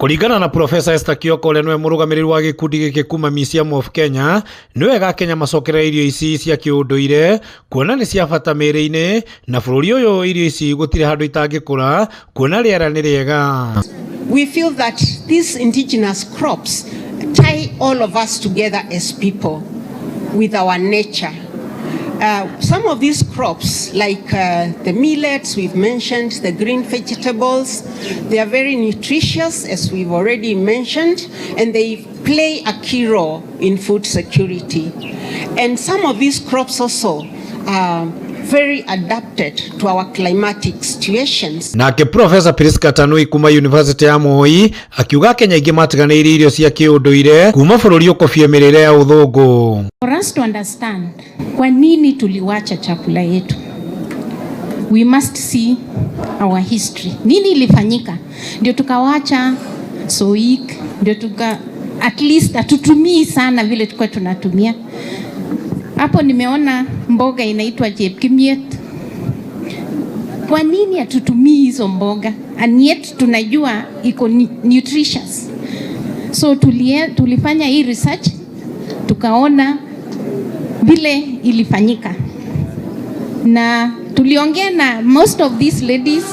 Kuringana na Profesa Esther Kioko ule nwe murugamiriri wa gikundi giki kuma Museum of Kenya, ni wega Kenya macokera irio ici cia kiunduire kuona ni cia bata miri-ini na bururi uyu irio ici gutire handu itangikura kuona riera ni riega. We feel that these indigenous crops tie all of us together as people with our nature. Some of these crops, like the millets we've mentioned, the green vegetables, they are very nutritious, as we've already mentioned, and they play a key role in food security. And some of these crops also are very adapted to our climatic situations. Nake Professor Priska Tanui kuma University ya Moi akiuga Kenya ingi matiganĩire irio cia kiunduire kuma bururi ukofie mirire ya uthungu. For us to understand kwa nini tuliwacha chakula yetu, we must see our history. Nini ilifanyika ndio tukawacha soik, ndio at least atutumii sana vile tulikuwa tunatumia. Hapo nimeona mboga inaitwa Jepkimiet. Kwa nini hatutumii hizo mboga? And yet tunajua iko nutritious. So tulifanya hii research, tukaona vile ilifanyika. Na tuliongea na most of these ladies,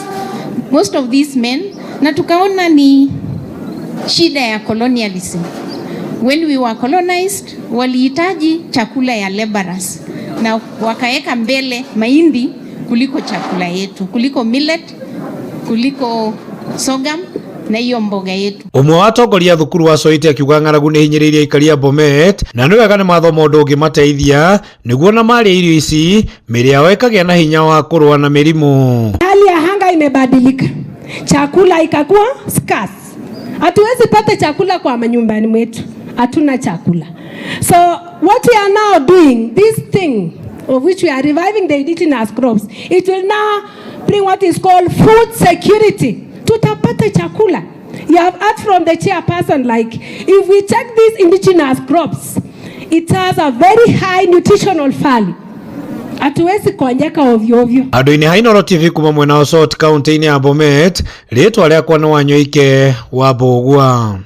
most of these men, na tukaona ni shida ya colonialism. When we were colonized, walihitaji chakula ya laborers na wakaeka mbele mahindi kuliko chakula yetu, kuliko millet, kuliko sorghum na hiyo mboga yetu. Umwe wa atongoria thukuru wa Soiti akiuga ng'aragu ni hinyiriirie aikari a Bomet na ni wega ni mathoma undu ungimateithia niguo na mali irio ici miri yao ikagia na hinya wa kurua na mirimu. Hali ya anga imebadilika, chakula ikakuwa scarce. Hatuwezi pata chakula kwa manyumbani mwetu, hatuna chakula. So what we are now doing, this thing of which we are reviving the indigenous crops, it will now bring what is called food security. Tutapata chakula. You have heard from the chairperson, like if we check these indigenous crops, it has a very high nutritional value. Hatuwezi kuanjeka ovyo ovyo. Andu-ini ha Inooro TV kuma mwena wa South County-ini ya Bomet, ritwa riakwa ni Wanyoike wa Mbugua.